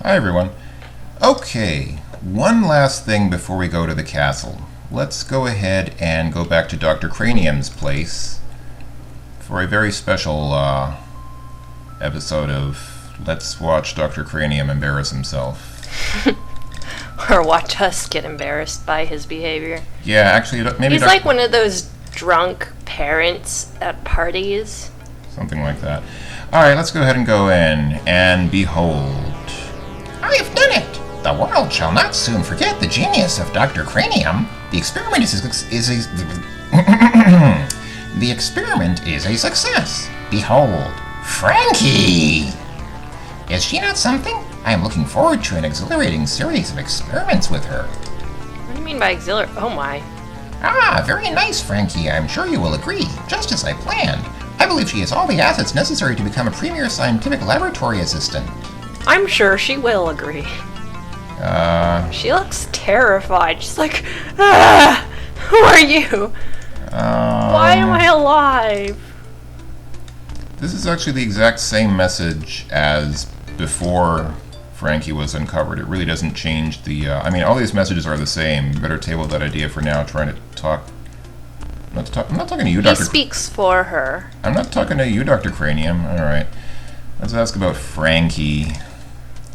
Hi, everyone. Okay, one last thing before we go to the castle. Let's go ahead and go back to Dr. Cranium's place for a very special episode of Let's Watch Dr. Cranium Embarrass Himself. Or watch us get embarrassed by his behavior. Yeah, actually, maybe He's like one of those drunk parents at parties. something like that. Alright, let's go ahead and go in, and behold. I have done it! The world shall not soon forget the genius of Dr. Cranium. The experiment is the experiment is a success. Behold, Frankie! Is she not something? I am looking forward to an exhilarating series of experiments with her. What do you mean by exhilarate? Oh my. Ah, very nice, Frankie. I'm sure you will agree, just as I planned. I believe she has all the assets necessary to become a premier scientific laboratory assistant. I'm sure she will agree. She looks terrified. She's like, who are you? Why am I alive? This is actually the exact same message as before Frankie was uncovered. It really doesn't change the... I mean, all these messages are the same. You better table that idea for now, trying to talk... I'm not talking to you, Dr. He speaks for her. I'm not talking to you, Dr. Cranium. Alright. Let's ask about Frankie.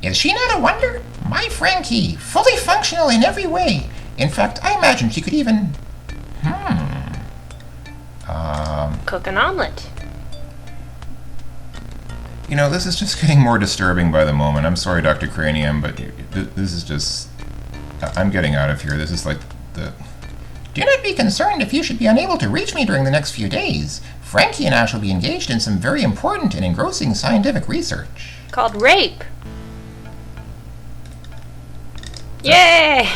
Is she not a wonder? My Frankie, fully functional in every way. In fact, I imagine she could even... Cook an omelet. You know, this is just getting more disturbing by the moment. I'm sorry, Dr. Cranium, but this is just... I'm getting out of here. This is like the... Do not be concerned if you should be unable to reach me during the next few days. Frankie and I shall be engaged in some very important and engrossing scientific research. Called rape. Yay!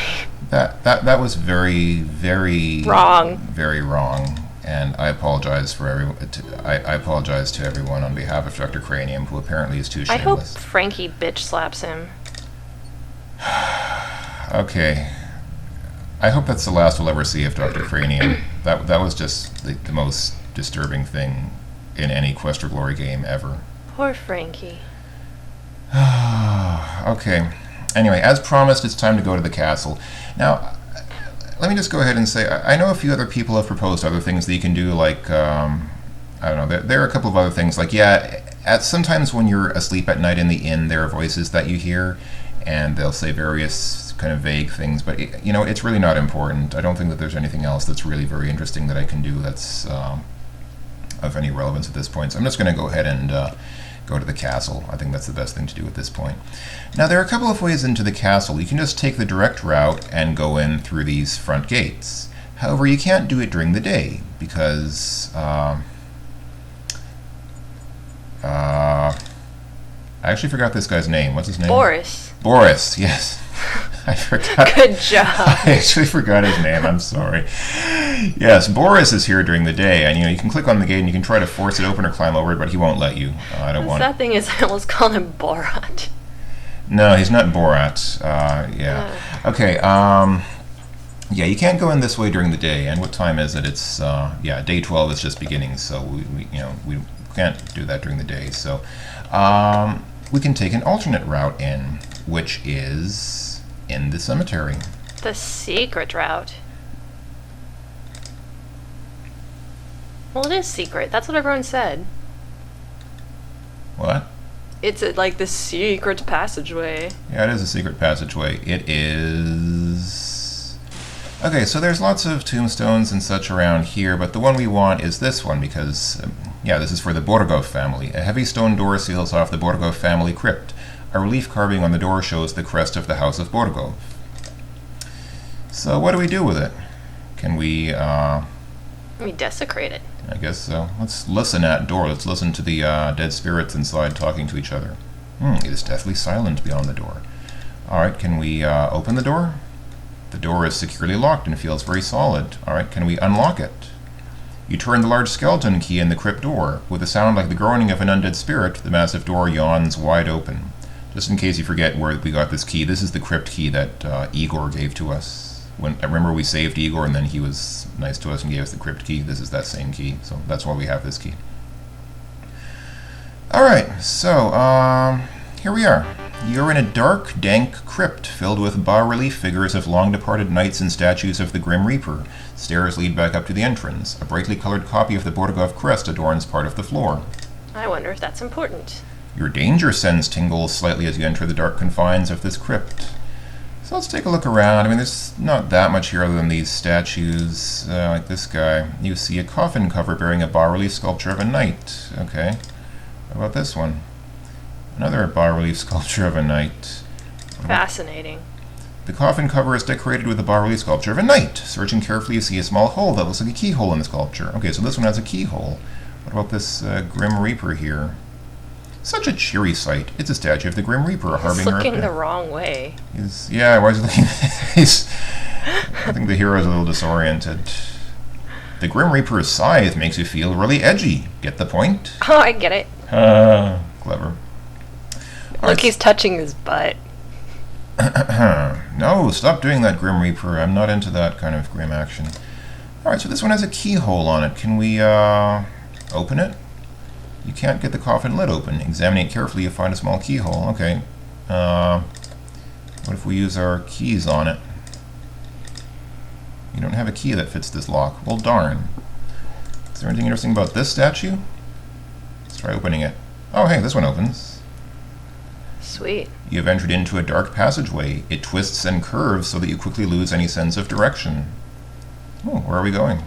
That was very, very... Wrong. Very wrong. And I apologize for I apologize to everyone on behalf of Dr. Cranium, who apparently is too I hope shameless. Frankie bitch slaps him. Okay. I hope that's the last we'll ever see of Dr. Cranium. That was just the most disturbing thing in any Quest for Glory game ever. Poor Frankie. Okay. Anyway, as promised, it's time to go to the castle. Now, let me just go ahead and say, I know a few other people have proposed other things that you can do, like, I don't know, there are a couple of other things, like, sometimes when you're asleep at night in the inn, there are voices that you hear, and they'll say various kind of vague things, but, it's really not important. I don't think that there's anything else that's really very interesting that I can do that's of any relevance at this point, so I'm just going to go ahead and go to the castle. I think that's the best thing to do at this point. Now, there are a couple of ways into the castle. You can just take the direct route and go in through these front gates. However, you can't do it during the day because I actually forgot this guy's name. What's his name? Boris. Boris, yes. I forgot. Good job. I actually forgot his name. I'm sorry. Yes, Boris is here during the day, and you can click on the gate and you can try to force it open or climb over it, but he won't let you. I don't want. The sad thing is, I almost called him Borat. No, he's not Borat. Yeah. Okay. Yeah, you can't go in this way during the day. And what time is it? It's day 12 is just beginning, so we can't do that during the day. So we can take an alternate route in, which is in the cemetery. The secret route. Well, it is secret. That's what everyone said. What? It's like the secret passageway. Yeah, it is a secret passageway. It is... Okay, so there's lots of tombstones and such around here, but the one we want is this one because, this is for the Borgov family. A heavy stone door seals off the Borgov family crypt. A relief carving on the door shows the crest of the House of Borgov. So what do we do with it? Can we, We desecrate it. I guess so. Let's listen at door. Let's listen to the dead spirits inside talking to each other. It is deathly silent beyond the door. Alright, can we open the door? The door is securely locked and feels very solid. Alright, can we unlock it? You turn the large skeleton key in the crypt door. With a sound like the groaning of an undead spirit, the massive door yawns wide open. Just in case you forget where we got this key, this is the crypt key that Igor gave to us. I remember we saved Igor and then he was nice to us and gave us the crypt key. This is that same key, so that's why we have this key. Alright, so, here we are. You're in a dark, dank crypt filled with bas-relief figures of long-departed knights and statues of the Grim Reaper. Stairs lead back up to the entrance. A brightly colored copy of the Bordogov crest adorns part of the floor. I wonder if that's important. Your danger sense tingles slightly as you enter the dark confines of this crypt. So let's take a look around. I mean, there's not that much here other than these statues, like this guy. You see a coffin cover bearing a bas-relief sculpture of a knight. Okay. What about this one? Another bas-relief sculpture of a knight. Fascinating. The coffin cover is decorated with a bas-relief sculpture of a knight. Searching carefully, you see a small hole that looks like a keyhole in the sculpture. Okay, so this one has a keyhole. What about this Grim Reaper here? Such a cheery sight. It's a statue of the Grim Reaper, a He's harbinger. looking the wrong way. Yeah, why is he looking? I think the hero's a little disoriented. The Grim Reaper's scythe makes you feel really edgy. Get the point? Oh, I get it. Clever. Look, he's touching his butt. No, stop doing that, Grim Reaper. I'm not into that kind of grim action. Alright, so this one has a keyhole on it. Can we, open it? You can't get the coffin lid open. Examining it carefully, you find a small keyhole. Okay. What if we use our keys on it? You don't have a key that fits this lock. Well, darn. Is there anything interesting about this statue? Let's try opening it. Oh, hey, this one opens. Sweet. You have entered into a dark passageway. It twists and curves so that you quickly lose any sense of direction. Oh, where are we going?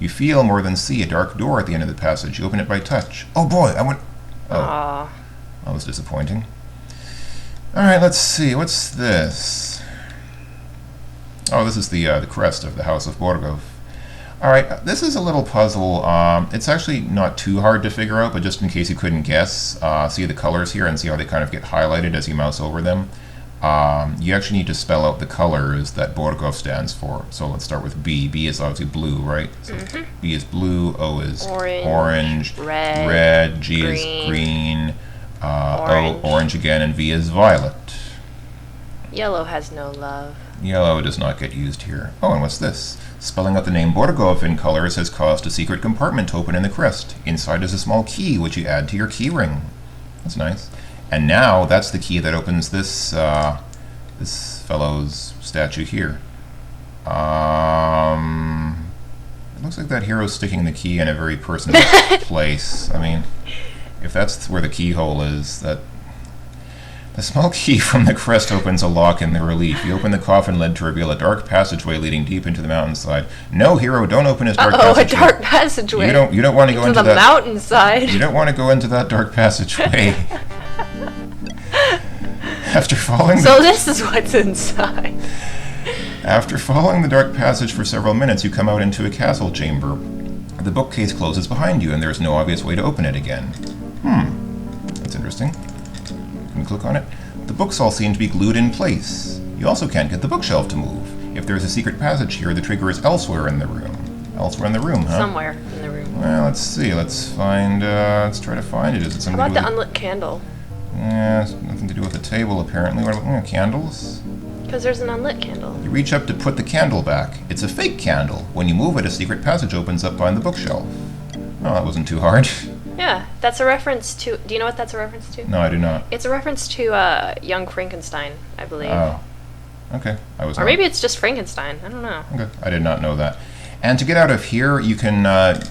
You feel more than see a dark door at the end of the passage. You open it by touch. Oh boy, I went... Oh, Aww. that was disappointing. Alright, let's see. What's this? Oh, this is the crest of the House of Bordogov. Alright, this is a little puzzle. It's actually not too hard to figure out, but just in case you couldn't guess, see the colors here and see how they kind of get highlighted as you mouse over them. You actually need to spell out the colors that Bordogov stands for. So let's start with B. B is obviously blue, right? So B is blue, O is orange, red, G green, is green, orange. O, orange again, and V is violet. Yellow has no love. Yellow does not get used here. Oh, and what's this? Spelling out the name Bordogov in colors has caused a secret compartment to open in the crest. Inside is a small key, which you add to your key ring. That's nice. And now, that's the key that opens this, this fellow's statue here. It looks like that hero's sticking the key in a very personal place. I mean, if that's where the keyhole is, that... The small key from the crest opens a lock in the relief. You open the coffin lid to reveal a dark passageway leading deep into the mountainside. No, hero, don't open his dark passageway. A dark passageway. You don't want to go into the that mountainside. You don't want to go into that dark passageway. After following So this is what's inside. After following the dark passage for several minutes, you come out into a castle chamber. The bookcase closes behind you, and there's no obvious way to open it again. That's interesting. Can we click on it? The books all seem to be glued in place. You also can't get the bookshelf to move. If there's a secret passage here, the trigger is elsewhere in the room. Elsewhere in the room, huh? Somewhere in the room. Well, let's see. Let's find, let's try to find it. Is it something How to about do the with unlit candle? Yeah, it's nothing to do with the table, apparently. What about candles? Because there's an unlit candle. You reach up to put the candle back. It's a fake candle. When you move it, a secret passage opens up behind the bookshelf. Oh, that wasn't too hard. Yeah, that's a reference to... Do you know what that's a reference to? No, I do not. It's a reference to Young Frankenstein, I believe. Oh. Okay. Or maybe it's just Frankenstein. I don't know. Okay. I did not know that. And to get out of here, you can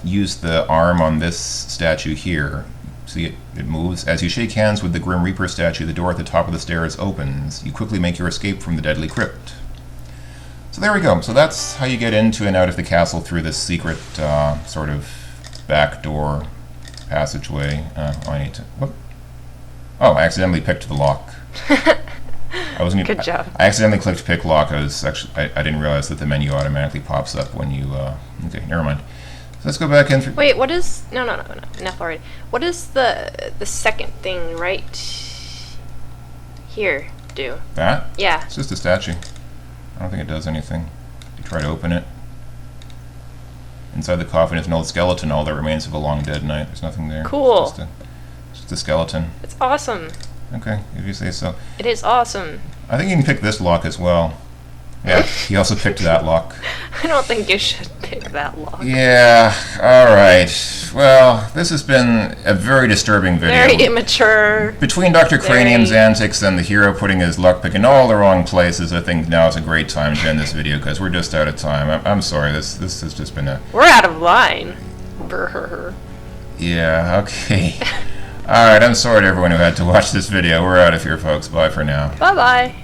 use the arm on this statue here. See, it moves. As you shake hands with the Grim Reaper statue, the door at the top of the stairs opens. You quickly make your escape from the deadly crypt. So there we go. So that's how you get into and out of the castle through this secret sort of back door passageway. I need to... Whoop. Oh, I accidentally picked the lock. Good job. I accidentally clicked pick lock. I didn't realize that the menu automatically pops up when you... okay, never mind. So let's go back in through... Wait, what is... No. Enough already. What does the second thing right here do? That? Yeah. It's just a statue. I don't think it does anything. You try to open it. Inside the coffin is an old skeleton, all that remains of a long dead knight. There's nothing there. Cool. It's just a skeleton. It's awesome. Okay, if you say so. It is awesome. I think you can pick this lock as well. Yeah, he also picked that lock. I don't think you should pick that lock. Yeah, alright. Well, this has been a very disturbing video. Very immature. Between Dr. Cranium's antics and the hero putting his luck pick in all the wrong places, I think now is a great time to end this video because we're just out of time. I'm sorry, this has just been a... We're out of line. Brr. Yeah, okay. Alright, I'm sorry to everyone who had to watch this video. We're out of here, folks. Bye for now. Bye-bye.